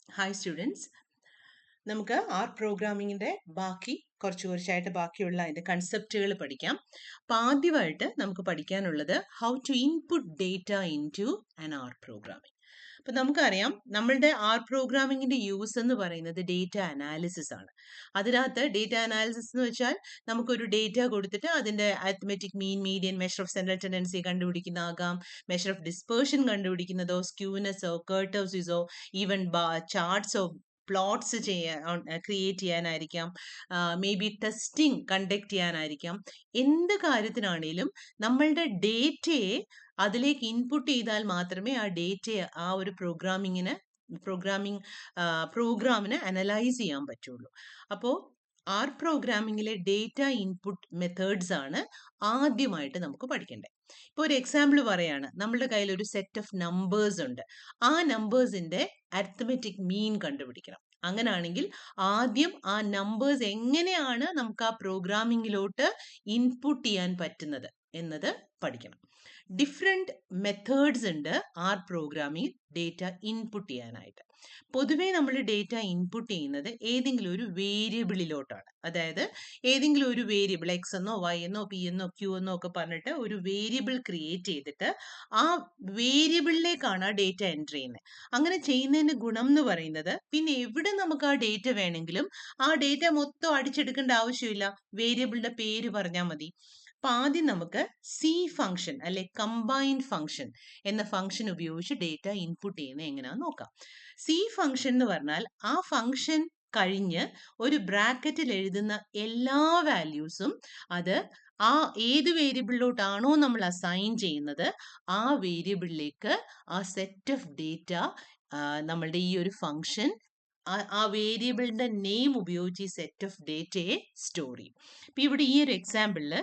Hi students, നമുക്ക് R പ്രോഗ്രാമിങ്ങിൻ്റെ കുറച്ചായിട്ട് ബാക്കിയുള്ള അതിൻ്റെ കൺസെപ്റ്റുകൾ പഠിക്കാം. അപ്പോൾ ആദ്യമായിട്ട് നമുക്ക് പഠിക്കാനുള്ളത് how to input data into an R programming. അപ്പം നമുക്കറിയാം, നമ്മളുടെ ആർ പ്രോഗ്രാമിങ്ങിൻ്റെ യൂസ് എന്ന് പറയുന്നത് ഡേറ്റ അനാലിസിസ് ആണ്. അതിനകത്ത് ഡേറ്റ അനാലിസിസ് എന്ന് വെച്ചാൽ നമുക്കൊരു ഡേറ്റ കൊടുത്തിട്ട് അതിൻ്റെ arithmetic mean, median, measure of central tendency കണ്ടുപിടിക്കുന്നതാകാം, മെഷർ ഓഫ് ഡിസ്പേർഷൻ കണ്ടുപിടിക്കുന്നതോ, സ്ക്യൂനെസ്സോ, കർട്ടേഴ്സിസോ, ഈവൻ ചാർട്ട്സോ, പ്ലോട്ട്സ് ക്രിയേറ്റ് ചെയ്യാനായിരിക്കാം, മേ ബി ടെസ്റ്റിംഗ് കണ്ടക്ട് ചെയ്യാനായിരിക്കാം. എന്ത് കാര്യത്തിനാണേലും നമ്മളുടെ ഡേറ്റയെ അതിലേക്ക് ഇൻപുട്ട് ചെയ്താൽ മാത്രമേ ആ ഡേറ്റയെ ആ ഒരു പ്രോഗ്രാമിന് അനലൈസ് ചെയ്യാൻ പറ്റുള്ളൂ. അപ്പോൾ ആർ പ്രോഗ്രാമിങ്ങിലെ ഡേറ്റ ഇൻപുട്ട് മെത്തേഡ്സ് ആണ് ആദ്യമായിട്ട് നമുക്ക് പഠിക്കേണ്ടത്. ഇപ്പോൾ ഒരു എക്സാമ്പിൾ പറയാണ്, നമ്മളുടെ കയ്യിൽ ഒരു സെറ്റ് ഓഫ് നമ്പേഴ്സ് ഉണ്ട്. ആ നമ്പേഴ്സിന്റെ അരിത്മെറ്റിക് മീൻ കണ്ടുപിടിക്കണം. അങ്ങനാണെങ്കിൽ ആദ്യം ആ നമ്പേഴ്സ് എങ്ങനെയാണ് നമുക്ക് ആ പ്രോഗ്രാമിങ്ങിലോട്ട് ഇൻപുട്ട് ചെയ്യാൻ പറ്റുന്നത് എന്നത് പഠിക്കണം. ഡിഫറെൻറ്റ് മെത്തേഡ്സ് ഉണ്ട് ആർ പ്രോഗ്രാമിംഗ് ഡേറ്റ ഇൻപുട്ട് ചെയ്യാനായിട്ട്. പൊതുവേ നമ്മൾ ഡേറ്റ ഇൻപുട്ട് ചെയ്യുന്നത് ഏതെങ്കിലും ഒരു വേരിയബിളിലോട്ടാണ്. അതായത് ഏതെങ്കിലും ഒരു വേരിയബിൾ എക്സ് എന്നോ വൈ എന്നോ പി എന്നോ ക്യൂ എന്നോ ഒക്കെ പറഞ്ഞിട്ട് ഒരു വേരിയബിൾ ക്രിയേറ്റ് ചെയ്തിട്ട് ആ വേരിയബിളിലേക്കാണ് ആ ഡേറ്റ എൻറ്റർ ചെയ്യുന്നത്. അങ്ങനെ ചെയ്യുന്നതിന് ഗുണം എന്ന് പറയുന്നത്, പിന്നെ എവിടെ നമുക്ക് ആ ഡേറ്റ വേണമെങ്കിലും ആ ഡേറ്റ മൊത്തം അടിച്ചെടുക്കേണ്ട ആവശ്യമില്ല, വേരിയബിളിന്റെ പേര് പറഞ്ഞാൽ മതി. അപ്പൊ ആദ്യം നമുക്ക് സി ഫംഗ്ഷൻ അല്ലെ കമ്പൈൻഡ് ഫംഗ്ഷൻ എന്ന ഫംഗ്ഷൻ ഉപയോഗിച്ച് ഡേറ്റ ഇൻപുട്ട് ചെയ്യുന്നത് എങ്ങനെയാണെന്ന് നോക്കാം. സി ഫംഗ്ഷൻ എന്ന് പറഞ്ഞാൽ ആ ഫംഗ്ഷൻ കഴിഞ്ഞ് ഒരു ബ്രാക്കറ്റിൽ എഴുതുന്ന എല്ലാ വാല്യൂസും അത് ആ ഏത് വേരിയബിളിലോട്ടാണോ നമ്മൾ അസൈൻ ചെയ്യുന്നത് ആ വേരിയബിളിലേക്ക് ആ സെറ്റ് ഓഫ് ഡേറ്റ നമ്മളുടെ ഈ ഒരു ഫംഗ്ഷൻ ആ വേരിയബിളിന്റെ നെയിം ഉപയോഗിച്ച് ഈ സെറ്റ് ഓഫ് ഡേറ്റയെ സ്റ്റോർ ചെയ്യും. ഇപ്പം ഇവിടെ ഈ ഒരു എക്സാമ്പിളിൽ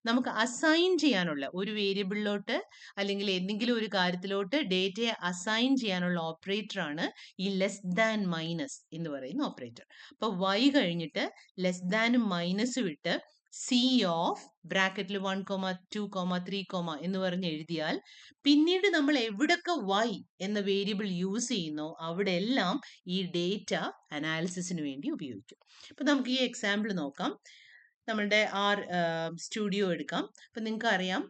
നമുക്ക് അസൈൻ ചെയ്യാനുള്ള ഒരു വേരിയബിളിലോട്ട് അല്ലെങ്കിൽ എന്തെങ്കിലും ഒരു കാര്യത്തിലോട്ട് ഡേറ്റയെ അസൈൻ ചെയ്യാനുള്ള ഓപ്പറേറ്റർ ആണ് ഈ ലെസ് ദാൻ മൈനസ് എന്ന് പറയുന്ന ഓപ്പറേറ്റർ. അപ്പോൾ വൈ കഴിഞ്ഞിട്ട് ലെസ് ദാനും മൈനസും ഇട്ട് സി ഓഫ് ബ്രാക്കറ്റിൽ 1,2,3 എന്ന് പറഞ്ഞ് എഴുതിയാൽ പിന്നീട് നമ്മൾ എവിടൊക്കെ വൈ എന്ന വേരിയബിൾ യൂസ് ചെയ്യുന്നോ അവിടെ എല്ലാം ഈ ഡേറ്റ അനാലിസിസിന് വേണ്ടി ഉപയോഗിക്കും. ഇപ്പൊ നമുക്ക് ഈ എക്സാമ്പിൾ നോക്കാം. നമ്മളുടെ ആർ സ്റ്റുഡിയോ എടുക്കാം. അപ്പൊ നിങ്ങൾക്ക് അറിയാം,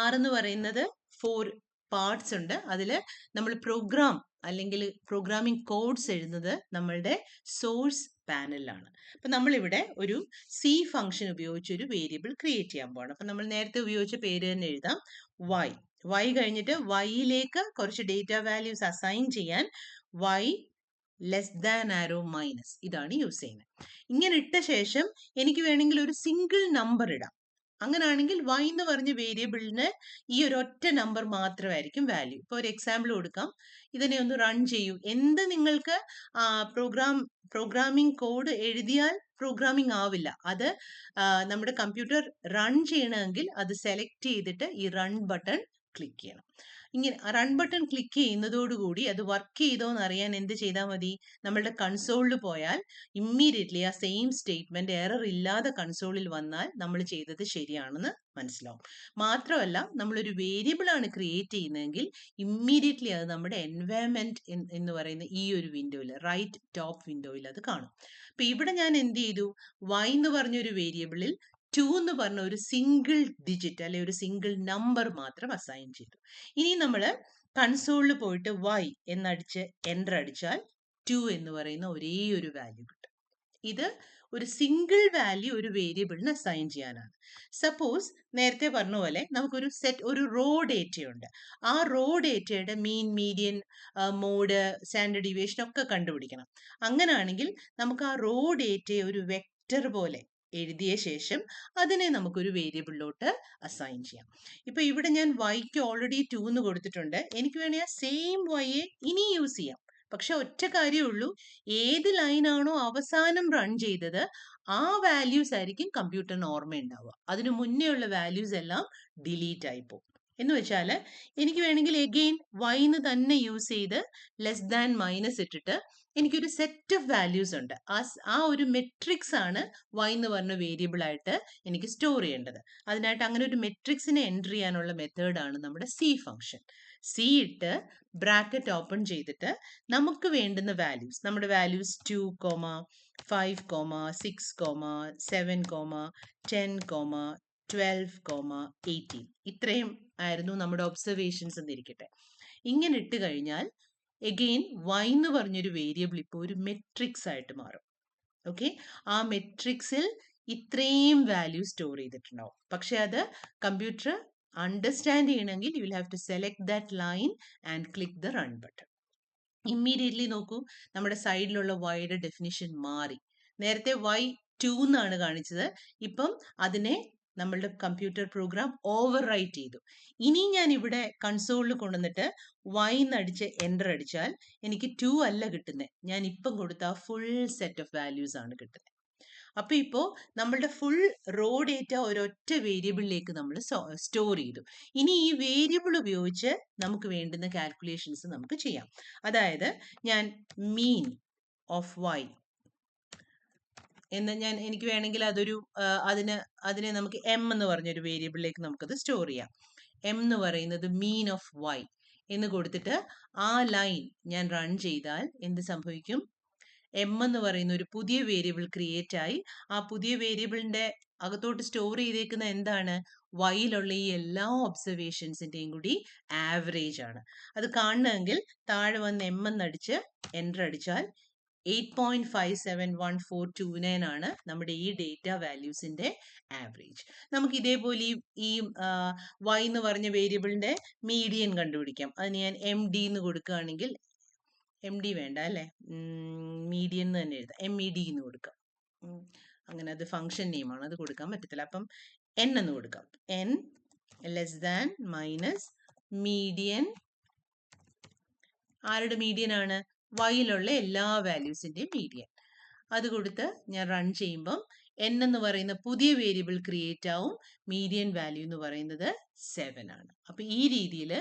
ആർ എന്ന് പറയുന്നത് 4 പാർട്സ് ഉണ്ട്. അതിൽ നമ്മൾ പ്രോഗ്രാം അല്ലെങ്കിൽ പ്രോഗ്രാമിംഗ് കോഡ്സ് എഴുതുന്നത് നമ്മളുടെ സോഴ്സ് പാനലിലാണ്. അപ്പം നമ്മളിവിടെ ഒരു സി ഫംഗ്ഷൻ ഉപയോഗിച്ച് ഒരു വേരിയബിൾ ക്രിയേറ്റ് ചെയ്യാൻ പോകണം. അപ്പം നമ്മൾ നേരത്തെ ഉപയോഗിച്ച പേര് തന്നെ എഴുതാം, വൈ. വൈ കഴിഞ്ഞിട്ട് വൈയിലേക്ക് കുറച്ച് ഡേറ്റ വാല്യൂസ് അസൈൻ ചെയ്യാൻ വൈ ലെസ് ദാൻ ആരോ മൈനസ് ഇതാണ് യൂസ് ചെയ്യുന്നത്. ഇങ്ങനെ ഇട്ട ശേഷം എനിക്ക് വേണമെങ്കിൽ ഒരു സിംഗിൾ നമ്പർ ഇടാം. അങ്ങനാണെങ്കിൽ വൈ എന്ന് പറഞ്ഞ വേരിയബിളിന് ഈ ഒരു ഒറ്റ നമ്പർ മാത്രമായിരിക്കും വാല്യൂ. ഇപ്പോൾ ഒരു എക്സാമ്പിൾ കൊടുക്കാം. ഇതിനെ ഒന്ന് റൺ ചെയ്യൂ. എന്ത് നിങ്ങൾക്ക് പ്രോഗ്രാമിംഗ് കോഡ് എഴുതിയാൽ പ്രോഗ്രാമിംഗ് ആവില്ല. അത് നമ്മുടെ കമ്പ്യൂട്ടർ റൺ ചെയ്യണമെങ്കിൽ അത് സെലക്ട് ചെയ്തിട്ട് ഈ റൺ ബട്ടൺ ക്ലിക്ക് ചെയ്യണം. ഇങ്ങനെ റൺ ബട്ടൺ ക്ലിക്ക് ചെയ്യുന്നതോടുകൂടി അത് വർക്ക് ചെയ്തോ എന്ന് അറിയാൻ എന്ത് ചെയ്താൽ മതി, നമ്മളുടെ കൺസോളിൽ പോയാൽ ഇമ്മീഡിയറ്റ്ലി ആ സെയിം സ്റ്റേറ്റ്മെന്റ് എറർ ഇല്ലാതെ കൺസോളിൽ വന്നാൽ നമ്മൾ ചെയ്തത് ശരിയാണെന്ന് മനസ്സിലാവും. മാത്രമല്ല, നമ്മളൊരു വേരിയബിൾ ആണ് ക്രിയേറ്റ് ചെയ്യുന്നതെങ്കിൽ ഇമ്മീഡിയറ്റ്ലി അത് നമ്മുടെ എൻവയൺമെന്റ് എന്ന് പറയുന്ന ഈ ഒരു വിൻഡോയിൽ, റൈറ്റ് ടോപ്പ് വിൻഡോയിൽ അത് കാണും. അപ്പൊ ഇവിടെ ഞാൻ എന്ത് ചെയ്തു, വൈ എന്ന് പറഞ്ഞൊരു വേരിയബിളിൽ 2 എന്ന് പറഞ്ഞ ഒരു സിംഗിൾ ഡിജിറ്റ് അല്ലെ ഒരു സിംഗിൾ നമ്പർ മാത്രം അസൈൻ ചെയ്തു. ഇനി നമ്മൾ കൺസോളിൽ പോയിട്ട് വൈ എന്നടിച്ച് എൻ്റർ അടിച്ചാൽ 2 എന്ന് പറയുന്ന ഒരേ ഒരു വാല്യൂ കിട്ടും. ഇത് ഒരു സിംഗിൾ വാല്യൂ ഒരു വേരിയബിളിന് അസൈൻ ചെയ്യാനാണ്. സപ്പോസ് നേരത്തെ പറഞ്ഞ പോലെ നമുക്കൊരു ഒരു റോ ഡേറ്റയുണ്ട്. ആ റോ ഡേറ്റയുടെ മീൻ, മീഡിയൻ, മോഡ്, സ്റ്റാൻഡേർഡ് ഡീവിയേഷൻ ഒക്കെ കണ്ടുപിടിക്കണം. അങ്ങനാണെങ്കിൽ നമുക്ക് ആ റോ ഡേറ്റയെ ഒരു വെക്റ്റർ പോലെ എഴുതിയ ശേഷം അതിനെ നമുക്കൊരു വേരിയബിളിലോട്ട് അസൈൻ ചെയ്യാം. ഇപ്പൊ ഇവിടെ ഞാൻ വൈക്ക് ഓൾറെഡി 2 എന്ന് കൊടുത്തിട്ടുണ്ട്. എനിക്ക് വേണമെങ്കിൽ ആ സെയിം വൈയെ ഇനി യൂസ് ചെയ്യാം. പക്ഷെ ഒറ്റ കാര്യമേ ഉള്ളൂ, ഏത് ലൈനാണോ അവസാനം റൺ ചെയ്തത് ആ വാല്യൂസ് ആയിരിക്കും കമ്പ്യൂട്ടറിന് ഓർമ്മയുണ്ടാവുക. അതിനു മുന്നേ ഉള്ള വാല്യൂസ് എല്ലാം ഡിലീറ്റ് ആയിപ്പോകും. എന്ന് വെച്ചാൽ എനിക്ക് വേണമെങ്കിൽ എഗെയിൻ വൈന്ന് തന്നെ യൂസ് ചെയ്ത് ലെസ് ദാൻ മൈനസ് ഇട്ടിട്ട് എനിക്കൊരു സെറ്റ് ഓഫ് വാല്യൂസ് ഉണ്ട്. ആ ഒരു മെട്രിക്സ് ആണ് വൈ എന്ന് പറഞ്ഞ വേരിയബിൾ ആയിട്ട് എനിക്ക് സ്റ്റോർ ചെയ്യേണ്ടത്. അതിനായിട്ട് അങ്ങനെ ഒരു മെട്രിക്സിനെ എൻറ്റർ ചെയ്യാനുള്ള മെത്തേഡാണ് നമ്മുടെ സി ഫംഗ്ഷൻ. സി ഇട്ട് ബ്രാക്കറ്റ് ഓപ്പൺ ചെയ്തിട്ട് നമുക്ക് വേണ്ടുന്ന വാല്യൂസ്, നമ്മുടെ വാല്യൂസ് 2, 5, 6, 7, 10, 12, 18 ഇത്രയും ആയിരുന്നു നമ്മുടെ ഒബ്സർവേഷൻസ് എന്നിരിക്കട്ടെ. ഇങ്ങനെ ഇട്ട് കഴിഞ്ഞാൽ എഗെയിൻ y എന്ന് പറഞ്ഞൊരു വേരിയബിൾ ഇപ്പോൾ ഒരു മെട്രിക്സ് ആയിട്ട് മാറും. ഓക്കെ, ആ മെട്രിക്സിൽ ഇത്രയും വാല്യൂ സ്റ്റോർ ചെയ്തിട്ടുണ്ടാവും. പക്ഷെ അത് കമ്പ്യൂട്ടർ അണ്ടർസ്റ്റാൻഡ് ചെയ്യണമെങ്കിൽ you will have to select that line and click the run button. Immediately നോക്കൂ, നമ്മുടെ സൈഡിലുള്ള വൈയുടെ ഡെഫിനിഷൻ മാറി. നേരത്തെ y2 എന്നാണ് കാണിച്ചത്, ഇപ്പം അതിനെ നമ്മളുടെ കമ്പ്യൂട്ടർ പ്രോഗ്രാം ഓവർ റൈറ്റ് ചെയ്തു. ഇനി ഞാൻ ഇവിടെ കൺസോളിൽ കൊണ്ടുവന്നിട്ട് y എന്നടിച്ച് എൻ്റർ അടിച്ചാൽ എനിക്ക് 2 അല്ല കിട്ടുന്നത്, ഞാൻ ഇപ്പം കൊടുത്ത ഫുൾ സെറ്റ് ഓഫ് വാല്യൂസ് ആണ് കിട്ടുന്നത്. അപ്പോൾ ഇപ്പോൾ നമ്മളുടെ ഫുൾ റോ ഡേറ്റ ഒരൊറ്റ വേരിയബിളിലേക്ക് നമ്മൾ സ്റ്റോർ ചെയ്തു. ഇനി ഈ വേരിയബിൾ ഉപയോഗിച്ച് നമുക്ക് വേണ്ടുന്ന കാൽക്കുലേഷൻസ് നമുക്ക് ചെയ്യാം. അതായത് ഞാൻ മീൻ ഓഫ് വൈ എന്ന് എനിക്ക് വേണമെങ്കിൽ അതൊരു അതിനെ നമുക്ക് എം എന്ന് പറഞ്ഞൊരു വേരിയബിളിലേക്ക് നമുക്കത് സ്റ്റോർ ചെയ്യാം. എം എന്ന് പറയുന്നത് മീൻ ഓഫ് വൈ എന്ന് കൊടുത്തിട്ട് ആ ലൈൻ ഞാൻ റൺ ചെയ്താൽ എന്ത് സംഭവിക്കും? എം എന്ന് പറയുന്ന ഒരു പുതിയ വേരിയബിൾ ക്രിയേറ്റ് ആയി. ആ പുതിയ വേരിയബിളിന്റെ അകത്തോട്ട് സ്റ്റോർ ചെയ്തേക്കുന്ന എന്താണ്? വൈയിലുള്ള ഈ എല്ലാ ഒബ്സർവേഷൻസിന്റെയും കൂടി ആവറേജ് ആണ്. അത് കാണണമെങ്കിൽ താഴെ വന്ന് എം എന്നടിച്ച് എൻ്റർ അടിച്ചാൽ 8.571429 ആണ് നമ്മുടെ ഈ ഡേറ്റ വാല്യൂസിന്റെ ആവറേജ്. നമുക്ക് ഇതേപോലെ ഈ വൈ എന്ന് പറഞ്ഞ വേരിയബിളിന്റെ മീഡിയൻ കണ്ടുപിടിക്കാം. അതിന് ഞാൻ എം ഡി എന്ന് കൊടുക്കുകയാണെങ്കിൽ, എം ഡി വേണ്ട അല്ലേ, മീഡിയൻ എന്ന് തന്നെ എഴുതാം, MED എന്ന് കൊടുക്കാം. അങ്ങനെ അത് ഫംഗ്ഷൻ നെയിമാണ്, അത് കൊടുക്കാൻ പറ്റത്തില്ല. അപ്പം എൻ എന്ന് കൊടുക്കാം. N less than minus median. ആരുടെ മീഡിയൻ ആണ്? വൈയിലുള്ള എല്ലാ വാല്യൂസിൻ്റെയും മീഡിയൻ. അത് കൊടുത്ത് ഞാൻ റൺ ചെയ്യുമ്പം എൻ എന്ന് പറയുന്ന പുതിയ വേരിയബിൾ ക്രിയേറ്റ് ആവും. മീഡിയൻ വാല്യൂ എന്ന് പറയുന്നത് 7 ആണ്. അപ്പോൾ ഈ രീതിയിൽ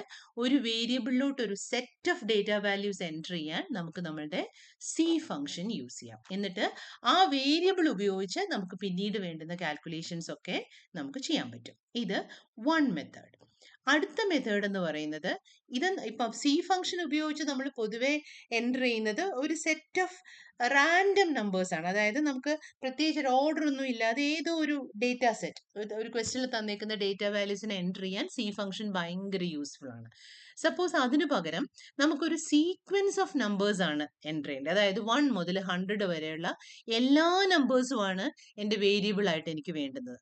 ഒരു വേരിയബിളിലോട്ട് ഒരു set of data values enter ചെയ്യാൻ നമുക്ക് നമ്മളുടെ സി ഫംഗ്ഷൻ യൂസ് ചെയ്യാം. എന്നിട്ട് ആ വേരിയബിൾ ഉപയോഗിച്ച് നമുക്ക് പിന്നീട് വേണ്ടുന്ന കാൽക്കുലേഷൻസ് ഒക്കെ നമുക്ക് ചെയ്യാൻ പറ്റും. ഇത് വൺ മെത്തേഡ്. അടുത്ത മെത്തേഡ് എന്ന് പറയുന്നത്, ഇത് ഇപ്പം സി ഫംഗ്ഷൻ ഉപയോഗിച്ച് നമ്മൾ പൊതുവെ എൻ്റർ ചെയ്യുന്നത് ഒരു സെറ്റ് ഓഫ് റാൻഡം നമ്പേഴ്സ് ആണ്. അതായത് നമുക്ക് പ്രത്യേകിച്ച് ഒരു ഓർഡർ ഒന്നും ഇല്ലാതെ ഏതോ ഒരു ഡേറ്റ സെറ്റ്, ഒരു ക്വസ്റ്റ്യനിൽ തന്നേക്കുന്ന ഡേറ്റ വാല്യൂസിനെ എൻ്റർ ചെയ്യാൻ സി ഫംഗ്ഷൻ ഭയങ്കര യൂസ്ഫുൾ ആണ്. സപ്പോസ് അതിനു പകരം നമുക്കൊരു സീക്വൻസ് ഓഫ് നമ്പേഴ്സ് ആണ് എൻ്റർ ചെയ്യേണ്ടത്. അതായത് 1 മുതൽ 100 വരെയുള്ള എല്ലാ നമ്പേഴ്സുമാണ് എൻ്റെ വേരിയബിൾ ആയിട്ട് എനിക്ക് വേണ്ടുന്നത്.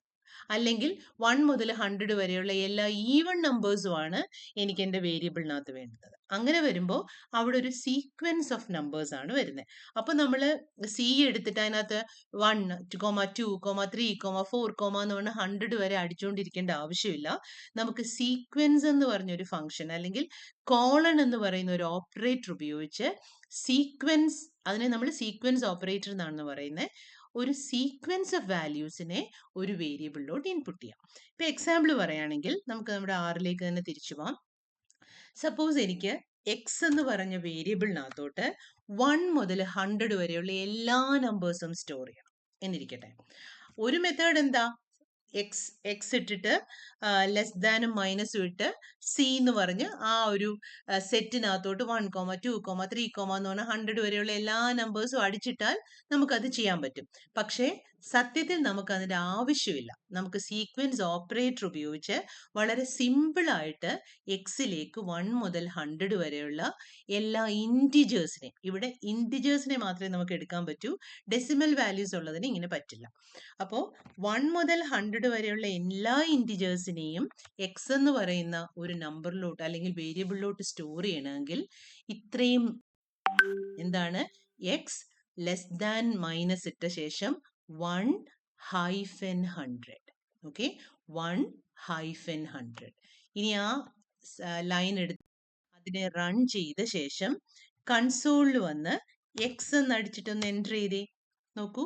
അല്ലെങ്കിൽ 1 മുതൽ 100 വരെയുള്ള എല്ലാ ഈവൺ നമ്പേഴ്സുമാണ് എനിക്ക് എൻ്റെ വേരിയബിളിനകത്ത് വേണ്ടത്. അങ്ങനെ വരുമ്പോൾ അവിടെ ഒരു സീക്വൻസ് ഓഫ് നമ്പേഴ്സ് ആണ് വരുന്നത്. അപ്പോൾ നമ്മൾ സി എടുത്തിട്ട് അതിനകത്ത് 1, 2, 3, 4 എന്ന് പറഞ്ഞാൽ 100 വരെ അടിച്ചുകൊണ്ടിരിക്കേണ്ട ആവശ്യമില്ല. നമുക്ക് സീക്വൻസ് എന്ന് പറഞ്ഞൊരു ഫംഗ്ഷൻ അല്ലെങ്കിൽ കോളൺ എന്ന് പറയുന്ന ഒരു ഓപ്പറേറ്റർ ഉപയോഗിച്ച് സീക്വൻസ്, അതിനെ നമ്മൾ സീക്വൻസ് ഓപ്പറേറ്റർ എന്നാണ് പറയുന്നത്, ഒരു സീക്വൻസ് ഓഫ് വാല്യൂസിനെ ഒരു വേരിയബിളിലോട്ട് ഇൻപുട്ട് ചെയ്യാം. ഇപ്പൊ എക്സാമ്പിൾ പറയുകയാണെങ്കിൽ നമുക്ക് നമ്മുടെ ആറിലേക്ക് തന്നെ തിരിച്ചു പോവാം. സപ്പോസ് എനിക്ക് എക്സ് എന്ന് പറഞ്ഞ വേരിയബിളിനകത്തോട്ട് 1 മുതൽ 100 വരെയുള്ള എല്ലാ നമ്പേഴ്സും സ്റ്റോർ ചെയ്യണം എന്നിരിക്കട്ടെ. ഒരു മെത്തേഡ് എന്താ? എക്സ് ഇട്ടിട്ട് ലെസ് ദാനും മൈനസും ഇട്ട് സി എന്ന് പറഞ്ഞ് ആ ഒരു സെറ്റിനകത്തോട്ട് 1, 2, 3 എന്ന് പറഞ്ഞാൽ 100 വരെയുള്ള എല്ലാ നമ്പേഴ്സും അടിച്ചിട്ടാൽ നമുക്കത് ചെയ്യാൻ പറ്റും. പക്ഷേ സത്യത്തിൽ നമുക്ക് അതിൻ്റെ ആവശ്യമില്ല. നമുക്ക് സീക്വൻസ് ഓപ്പറേറ്റർ ഉപയോഗിച്ച് വളരെ സിമ്പിളായിട്ട് എക്സിലേക്ക് 1 മുതൽ 100 വരെയുള്ള എല്ലാ ഇൻറ്റിജേഴ്സിനെ, ഇവിടെ ഇൻറ്റിജേഴ്സിനെ മാത്രമേ നമുക്ക് എടുക്കാൻ പറ്റൂ, ഡെസിമൽ വാല്യൂസ് ഉള്ളതിന് ഇങ്ങനെ പറ്റില്ല. അപ്പോൾ 1 മുതൽ 100 വരെയുള്ള എല്ലാ ഇൻറ്റിജേഴ്സിനെയും എക്സ് എന്ന് പറയുന്ന ഒരു നമ്പറിലോട്ട് അല്ലെങ്കിൽ വേരിയബിളിലോട്ട് സ്റ്റോർ ചെയ്യണമെങ്കിൽ ഇത്രയും എന്താണ്, എക്സ് ലെസ് ദാൻ മൈനസ് ഇട്ട ശേഷം 1-100. ഓക്കെ, 1-100. ഇനി ആ ലൈൻ എടുത്ത് അതിനെ റൺ ചെയ്ത ശേഷം കൺസോളിൽ വന്ന് എക്സ് എന്ന് അടിച്ചിട്ടൊന്ന് എൻ്റർ ചെയ്തേ. നോക്കൂ,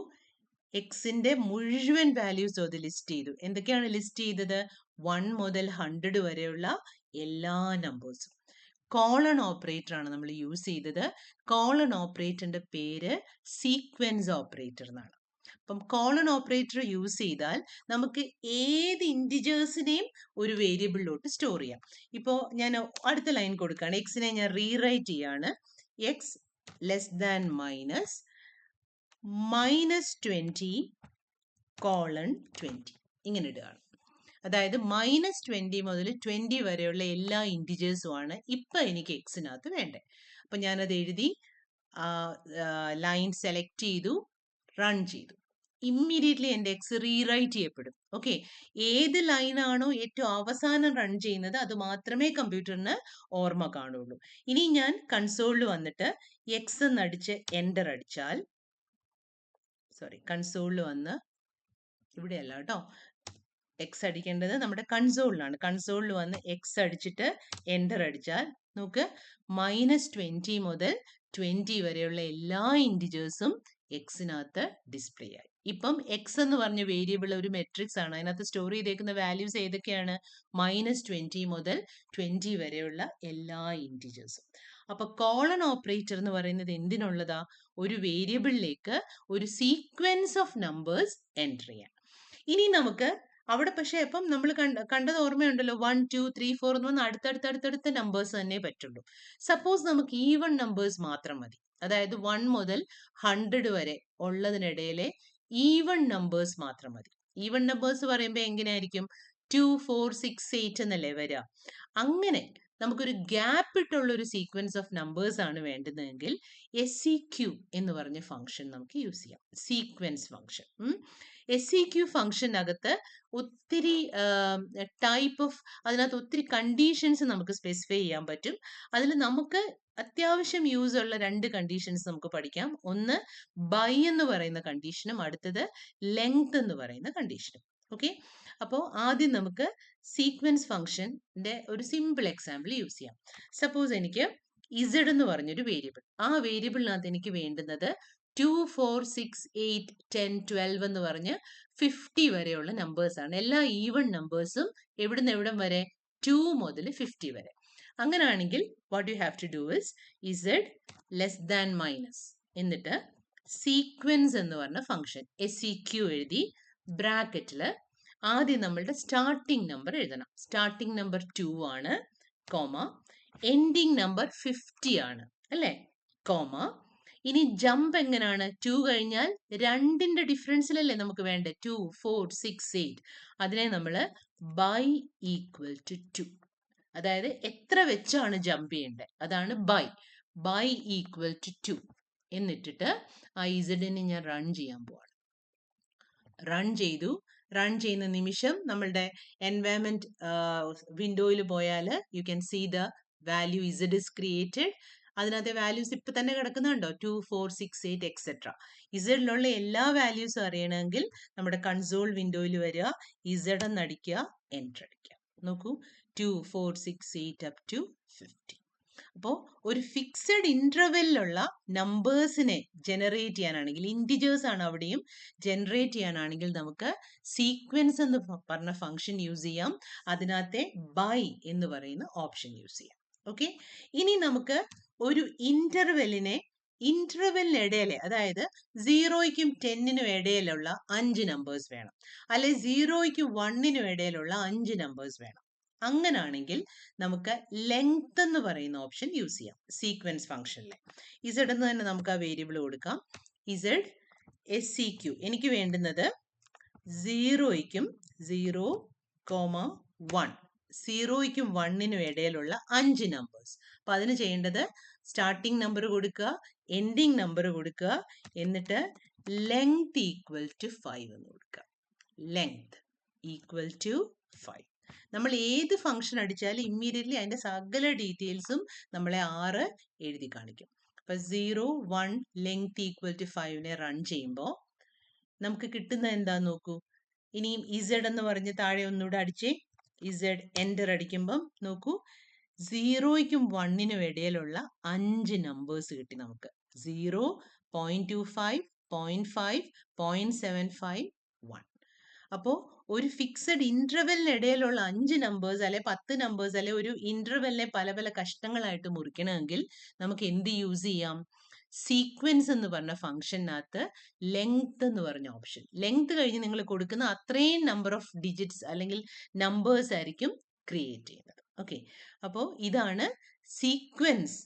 എക്സിന്റെ മുഴുവൻ വാല്യൂസും അത് ലിസ്റ്റ് ചെയ്തു. എന്തൊക്കെയാണ് ലിസ്റ്റ് ചെയ്തത്? 1 മുതൽ 100 വരെയുള്ള എല്ലാ നമ്പേഴ്സും. കോളൺ ഓപ്പറേറ്റർ ആണ് നമ്മൾ യൂസ് ചെയ്തത്. കോളൺ ഓപ്പറേറ്ററിന്റെ പേര് സീക്വൻസ് ഓപ്പറേറ്റർ എന്നാണ്. അപ്പം കോളൻ ഓപ്പറേറ്റർ യൂസ് ചെയ്താൽ നമുക്ക് ഏത് ഇൻറ്റിജേഴ്സിനെയും ഒരു വേരിയബിളിലോട്ട് സ്റ്റോർ ചെയ്യാം. ഇപ്പോൾ ഞാൻ അടുത്ത ലൈൻ കൊടുക്കുകയാണ്. എക്സിനെ ഞാൻ റീറൈറ്റ് ചെയ്യാണ്. X less than minus 20 colon 20 ഇങ്ങനെ ഇടുകയാണ്. അതായത് -20 മുതൽ 20 വരെയുള്ള എല്ലാ ഇൻറ്റിജേഴ്സും ആണ് ഇപ്പം എനിക്ക് എക്സിനകത്ത് വേണ്ടത്. അപ്പം ഞാനത് എഴുതി, ലൈൻ സെലക്ട് ചെയ്തു, റൺ ചെയ്തു. ഇമ്മീഡിയറ്റ്ലി എൻ്റെ എക്സ് റീറൈറ്റ് ചെയ്യപ്പെടും. ഓക്കെ, ഏത് ലൈനാണോ ഏറ്റവും അവസാനം റൺ ചെയ്യുന്നത് അത് മാത്രമേ കമ്പ്യൂട്ടറിന് ഓർമ്മ കാണുള്ളൂ. ഇനി ഞാൻ കൺസോളിൽ വന്നിട്ട് എക്സ് എന്നടിച്ച് എൻ്റർ അടിച്ചാൽ, കൺസോളിൽ വന്ന്, ഇവിടെയല്ല കേട്ടോ, എക്സ് അടിക്കേണ്ടത് നമ്മുടെ കൺസോളിലാണ്. കൺസോളിൽ വന്ന് എക്സ് അടിച്ചിട്ട് എൻ്റർ അടിച്ചാൽ നമുക്ക് -20 മുതൽ 20 വരെയുള്ള എല്ലാ ഇൻറ്റിജേഴ്സും എക്സിനകത്ത് ഡിസ്പ്ലേ ആയി. ഇപ്പം എക്സ് എന്ന് പറഞ്ഞ വേരിയബിൾ ഒരു മെട്രിക്സ് ആണ്. അതിനകത്ത് സ്റ്റോർ ചെയ്തേക്കുന്ന വാല്യൂസ് ഏതൊക്കെയാണ്? -20 മുതൽ 20 വരെയുള്ള എല്ലാ ഇൻറ്റിജേഴ്സും. അപ്പൊ കോളൻ ഓപ്പറേറ്റർ എന്ന് പറയുന്നത് എന്തിനുള്ളതാ? ഒരു വേരിയബിളിലേക്ക് ഒരു സീക്വൻസ് ഓഫ് നമ്പേഴ്സ് എൻ്റർ ചെയ്യാൻ. ഇനി നമുക്ക് അവിടെ പക്ഷേ ഇപ്പം നമ്മൾ കണ്ടത് ഓർമ്മയുണ്ടല്ലോ, 1 2 3 4 എന്ന് പറഞ്ഞാൽ അടുത്തടുത്ത നമ്പേഴ്സ് തന്നെ പറ്റുള്ളൂ. സപ്പോസ് നമുക്ക് ഈവൺ നമ്പേഴ്സ് മാത്രം മതി. അതായത് 1 മുതൽ 100 വരെ ഉള്ളതിനിടയിലെ ഈവൺ നമ്പേഴ്സ് മാത്രം മതി. ഈവൺ നമ്പേഴ്സ് പറയുമ്പോൾ എങ്ങനെയായിരിക്കും? 2 4 6 8 എന്നല്ലേ വരിക. അങ്ങനെ നമുക്കൊരു ഗ്യാപ്പ് ഇട്ടുള്ള ഒരു സീക്വൻസ് ഓഫ് നമ്പേഴ്സ് ആണ് വേണ്ടുന്നതെങ്കിൽ SEQ എന്ന് പറഞ്ഞ ഫംഗ്ഷൻ നമുക്ക് യൂസ് ചെയ്യാം. Sequence function. SEQ ഫംഗ്ഷനകത്ത് ഒത്തിരി ടൈപ്പ് ഓഫ്, അതിനകത്ത് ഒത്തിരി കണ്ടീഷൻസ് നമുക്ക് സ്പെസിഫൈ ചെയ്യാൻ പറ്റും. അതിൽ നമുക്ക് അത്യാവശ്യം യൂസ് ഉള്ള 2 കണ്ടീഷൻസ് നമുക്ക് പഠിക്കാം. ഒന്ന് ബൈ എന്ന് പറയുന്ന കണ്ടീഷനും അടുത്തത് ലെങ്ത് എന്ന് പറയുന്ന കണ്ടീഷനും. ഓക്കെ, അപ്പോൾ ആദ്യം നമുക്ക് സീക്വൻസ് ഫംഗ്ഷന്റെ ഒരു സിമ്പിൾ എക്സാമ്പിൾ യൂസ് ചെയ്യാം. സപ്പോസ് എനിക്ക് ഇസഡ് എന്ന് പറഞ്ഞൊരു വേരിയബിൾ, ആ വേരിയബിളിനകത്ത് എനിക്ക് വേണ്ടുന്നത് 2 4 6 8 10 12 എന്ന് പറഞ്ഞ് 50 വരെയുള്ള നമ്പേഴ്സ് ആണ്. എല്ലാ ഈവൺ നമ്പേഴ്സും എവിടുന്ന് എവിടം വരെ? 2 മുതൽ 50 വരെ. അങ്ങനെയാണെങ്കിൽ what you have to do is Z less than minus, എന്നിട്ട് സീക്വൻസ് എന്ന് പറഞ്ഞ ഫംഗ്ഷൻ SEQ എഴുതി ബ്രാക്കറ്റിൽ ആദ്യം നമ്മളുടെ സ്റ്റാർട്ടിംഗ് നമ്പർ എഴുതണം. സ്റ്റാർട്ടിംഗ് നമ്പർ 2 ആണ്, കോമ, എൻഡിങ് നമ്പർ 50 ആണ് അല്ലേ, കോമ. ഇനി ജമ്പ് എങ്ങനെയാണ്? 2 കഴിഞ്ഞാൽ 2ന്റെ ഡിഫറൻസിലല്ലേ നമുക്ക് വേണ്ടത്? 2 4 6 8. അതിനെ നമ്മൾ ബൈ ഈക്വൽ ടു 2, അതായത് എത്ര വെച്ചാണ് ജമ്പ് ചെയ്യേണ്ടത് അതാണ് ബൈ ഈക്വൽ ടു 2 എന്നിട്ടിട്ട് ആ ഇസഡിനെ ഞാൻ റൺ ചെയ്യാൻ പോവാണ്. റൺ ചെയ്തു. റൺ ചെയ്യുന്ന നിമിഷം നമ്മളുടെ എൻവയൺമെന്റ് വിൻഡോയിൽ പോയാൽ you can see the value Z is created. അതിനകത്തെ വാല്യൂസ് ഇപ്പൊ തന്നെ കിടക്കുന്നുണ്ടോ? 2 4 6 8 എക്സെട്ര. ഇസഡിലുള്ള എല്ലാ വാല്യൂസും അറിയണമെങ്കിൽ നമ്മുടെ കൺസോൾ വിൻഡോയിൽ വരിക, ഇസഡ് എന്ന് അടിക്കുക, എൻ്റർ അടിക്കുക. നോക്കൂ, 2 4 6 8 അപ് ടു 50. അപ്പോൾ ഒരു ഫിക്സഡ് ഇന്റർവെല്ലുള്ള നമ്പേഴ്സിനെ ജനറേറ്റ് ചെയ്യാനാണെങ്കിൽ, ഇൻറ്റിജേഴ്സ് ആണ് അവിടെയും ജനറേറ്റ് ചെയ്യാനാണെങ്കിൽ നമുക്ക് സീക്വൻസ് എന്ന് പറഞ്ഞ ഫംഗ്ഷൻ യൂസ് ചെയ്യാം. അതിനകത്തെ ബൈ എന്ന് പറയുന്ന ഓപ്ഷൻ യൂസ് ചെയ്യാം. ഓക്കെ, ഇനി നമുക്ക് ഒരു ഇന്റർവെല്ലിനിടയിലെ, അതായത് 0ക്കും 10നും ഇടയിലുള്ള 5 നമ്പേഴ്സ് വേണം, അല്ലെ 0ക്കും 1നും ഇടയിലുള്ള 5 നമ്പേഴ്സ് വേണം. അങ്ങനാണെങ്കിൽ നമുക്ക് ലെങ്ത് എന്ന് പറയുന്ന ഓപ്ഷൻ യൂസ് ചെയ്യാം സീക്വൻസ് ഫംഗ്ഷനിൽ. ഇസഡ് എന്ന് തന്നെ നമുക്ക് ആ വേരിയബിൾ കൊടുക്കാം. ഇസഡ് SEQ എനിക്ക് വേണ്ടുന്നത് 0ക്കും 0, 1, 0ക്കും 1നും ഇടയിലുള്ള 5 നമ്പേഴ്സ്. അപ്പൊ അതിന് ചെയ്യേണ്ടത് സ്റ്റാർട്ടിംഗ് നമ്പർ കൊടുക്കുക, എൻഡിങ് നമ്പർ കൊടുക്കുക, എന്നിട്ട് ലെങ്ത് ഈക്വൽ ടു 5 എന്ന് കൊടുക്കുക. Length equal to 5. നമ്മൾ ഏത് ഫംഗ്ഷൻ അടിച്ചാലും ഇമ്മീഡിയറ്റ്ലി അതിന്റെ സകല ഡീറ്റെയിൽസും നമ്മളെ 6 എഴുതി കാണിക്കും. അപ്പൊ 0 1 ലെങ്ത് ഈക്വൽ ടു 5നെ റൺ ചെയ്യുമ്പോൾ നമുക്ക് കിട്ടുന്നത് എന്താന്ന് നോക്കൂ. ഇനിയും ഇസഡ് എന്ന് പറഞ്ഞ് താഴെ ഒന്നുകൂടെ അടിച്ചേ. ഇസഡ് എൻ്റർ അടിക്കുമ്പം നോക്കൂ, 0ക്കും 1നും ഇടയിലുള്ള 5 നമ്പേഴ്സ് കിട്ടി നമുക്ക്. 0 0.25 0.5 0.75 1. അപ്പോൾ ഒരു ഫിക്സഡ് ഇന്റർവെല്ലിനിടയിലുള്ള 5 നമ്പേഴ്സ് അല്ലെ 10 നമ്പേഴ്സ് അല്ലെ ഒരു ഇന്റർവെല്ലിനെ പല പല കഷ്ണങ്ങളായിട്ട് മുറിക്കണമെങ്കിൽ നമുക്ക് എന്ത് യൂസ് ചെയ്യാം? സീക്വൻസ് എന്ന് പറഞ്ഞ ഫംഗ്ഷനകത്ത് ലെങ്ത് എന്ന് പറഞ്ഞ ഓപ്ഷൻ, ലെങ്ത് കഴിഞ്ഞ് നിങ്ങൾ കൊടുക്കുന്ന അത്രയും നമ്പർ ഓഫ് ഡിജിറ്റ്സ് അല്ലെങ്കിൽ നമ്പേഴ്സ് ആയിരിക്കും ക്രിയേറ്റ് ചെയ്യുന്നത്. ഓക്കെ, അപ്പോൾ ഇതാണ് സീക്വൻസ്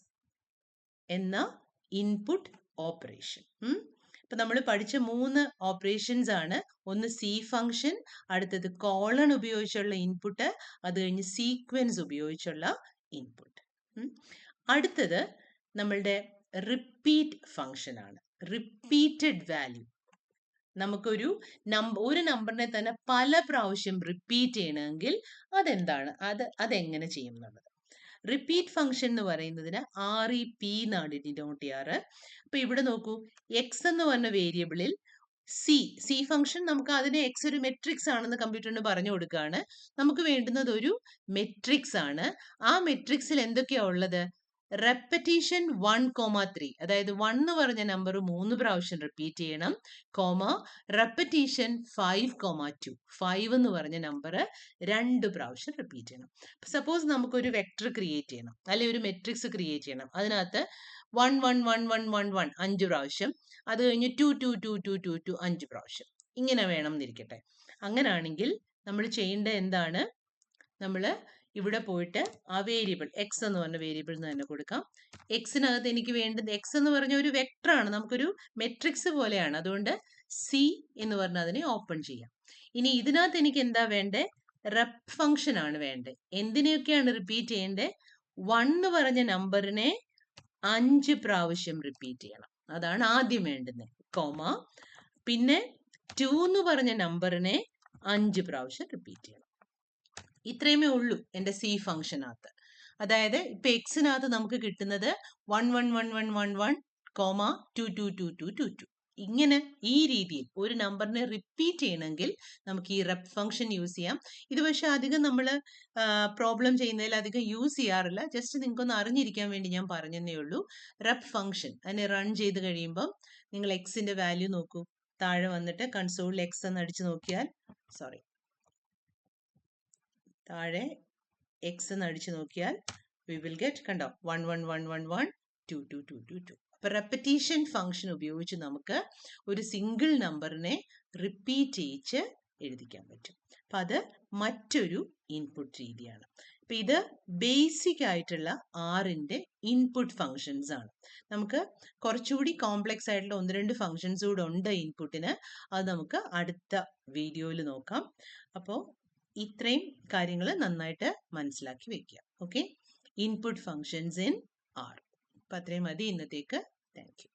എന്ന ഇൻപുട്ട് ഓപ്പറേഷൻ. ഇപ്പൊ നമ്മൾ പഠിച്ച 3 ഓപ്പറേഷൻസ് ആണ്. ഒന്ന് സി ഫംഗ്ഷൻ, അടുത്തത് കോളൺ ഉപയോഗിച്ചുള്ള ഇൻപുട്ട്, അത് കഴിഞ്ഞ് സീക്വൻസ് ഉപയോഗിച്ചുള്ള ഇൻപുട്ട്. അടുത്തത് നമ്മളുടെ റിപ്പീറ്റ് ഫംഗ്ഷൻ ആണ്. റിപ്പീറ്റഡ് വാല്യൂ, നമുക്കൊരു ഒരു നമ്പറിനെ തന്നെ പല പ്രാവശ്യം റിപ്പീറ്റ് ചെയ്യണമെങ്കിൽ അതെന്താണ്, അതെങ്ങനെ ചെയ്യും എന്നുള്ളത്. റിപ്പീറ്റ് ഫംഗ്ഷൻ എന്ന് പറയുന്നതിന് REP എന്നാണ് ഡിനോട്ട് ചെയ്യാറ്. അപ്പൊ ഇവിടെ നോക്കൂ, എക്സ് എന്ന് പറഞ്ഞ വേരിയബിളിൽ സി ഫംഗ്ഷൻ, നമുക്ക് അതിനെ എക്സ് ഒരു മെട്രിക്സ് ആണെന്ന് കമ്പ്യൂട്ടറിന് പറഞ്ഞു കൊടുക്കുകയാണ്. നമുക്ക് വേണ്ടുന്നത് ഒരു മെട്രിക്സ് ആണ്. ആ മെട്രിക്സിൽ എന്തൊക്കെയാ ഉള്ളത്? റെപ്പറ്റീഷൻ 1,3, അതായത് 1 എന്ന് പറഞ്ഞ നമ്പർ 3 പ്രാവശ്യം റിപ്പീറ്റ് ചെയ്യണം, കോമ റെപ്പറ്റീഷൻ 5,2, 5 എന്ന് പറഞ്ഞ നമ്പർ 2 പ്രാവശ്യം റിപ്പീറ്റ് ചെയ്യണം. സപ്പോസ് നമുക്കൊരു വെക്ടർ ക്രിയേറ്റ് ചെയ്യണം, അല്ലെങ്കിൽ ഒരു മെട്രിക്സ് ക്രിയേറ്റ് ചെയ്യണം. അതിനകത്ത് 1 1 1 1 1 1 5 പ്രാവശ്യം, അത് കഴിഞ്ഞ് 2 2 2 2 2 2 5 പ്രാവശ്യം, ഇങ്ങനെ വേണം എന്നിരിക്കട്ടെ. അങ്ങനാണെങ്കിൽ നമ്മൾ ചെയ്യേണ്ടത് എന്താണ്? നമ്മൾ ഇവിടെ പോയിട്ട് ആ വേരിയബിൾ എക്സ് എന്ന് പറഞ്ഞ വേരിയബിൾ തന്നെ കൊടുക്കാം. എക്സിനകത്ത് എനിക്ക് വേണ്ടത്, എക്സ് എന്ന് പറഞ്ഞ ഒരു വെക്ടർ ആണ്, നമുക്കൊരു മെട്രിക്സ് പോലെയാണ്. അതുകൊണ്ട് സി എന്ന് പറഞ്ഞ അതിനെ ഓപ്പൺ ചെയ്യാം. ഇനി ഇതിനകത്ത് എനിക്ക് എന്താ വേണ്ടേ? റെപ്പ് ഫംഗ്ഷൻ ആണ് വേണ്ടത്. എന്തിനെയൊക്കെയാണ് റിപ്പീറ്റ് ചെയ്യേണ്ടത്? 1 എന്ന് പറഞ്ഞ നമ്പറിനെ 5 പ്രാവശ്യം റിപ്പീറ്റ് ചെയ്യണം, അതാണ് ആദ്യം വേണ്ടുന്നത്, കോമ. പിന്നെ 2 എന്ന് പറഞ്ഞ നമ്പറിനെ 5 പ്രാവശ്യം റിപ്പീറ്റ് ചെയ്യണം. ഇത്രയുമേ ഉള്ളൂ എൻ്റെ സി ഫംഗ്ഷനകത്ത്. അതായത് ഇപ്പൊ എക്സിനകത്ത് നമുക്ക് കിട്ടുന്നത് 1 1 1 1 1 1, 2 2 2 2 2 2. ഇങ്ങനെ ഈ രീതിയിൽ ഒരു നമ്പറിനെ റിപ്പീറ്റ് ചെയ്യണമെങ്കിൽ നമുക്ക് ഈ റെപ്പ് ഫംഗ്ഷൻ യൂസ് ചെയ്യാം. ഇത് പക്ഷെ അധികം നമ്മൾ പ്രോബ്ലം ചെയ്യുന്നതിൽ അധികം യൂസ് ചെയ്യാറില്ല. ജസ്റ്റ് നിങ്ങൾക്കൊന്ന് അറിഞ്ഞിരിക്കാൻ വേണ്ടി ഞാൻ പറഞ്ഞതേ ഉള്ളൂ. റെപ്പ് ഫംഗ്ഷൻ അതിനെ റൺ ചെയ്ത് കഴിയുമ്പം നിങ്ങൾ എക്സിന്റെ വാല്യൂ നോക്കൂ. താഴെ വന്നിട്ട് കൺസോളിൽ എക്സ് എന്ന് അടിച്ചു നോക്കിയാൽ, താഴെ എക്സ് എന്ന് അടിച്ചു നോക്കിയാൽ വി വിൽ ഗെറ്റ്, കണ്ടോ, 1 1 1 1 1 2 2 2 2 2. അപ്പൊ റെപ്പറ്റീഷൻ ഫംഗ്ഷൻ ഉപയോഗിച്ച് നമുക്ക് ഒരു സിംഗിൾ നമ്പറിനെ റിപ്പീറ്റ് ചെയ്യിച്ച് എഴുതിക്കാൻ പറ്റും. അപ്പൊ അത് മറ്റൊരു ഇൻപുട്ട് രീതിയാണ്. അപ്പൊ ഇത് ബേസിക് ആയിട്ടുള്ള ആറിന്റെ ഇൻപുട്ട് ഫങ്ഷൻസ് ആണ്. നമുക്ക് കുറച്ചുകൂടി കോംപ്ലക്സ് ആയിട്ടുള്ള 1-2 ഫങ്ഷൻസ് കൂടെ ഉണ്ട് ഇൻപുട്ടിന്. അത് നമുക്ക് അടുത്ത വീഡിയോയിൽ നോക്കാം. അപ്പോൾ ഇത്രയും കാര്യങ്ങൾ നന്നായിട്ട് മനസ്സിലാക്കി വെക്കുക. Okay, input functions in R. അപ്പം അത്രയും മതി ഇന്നത്തേക്ക്. Thank U.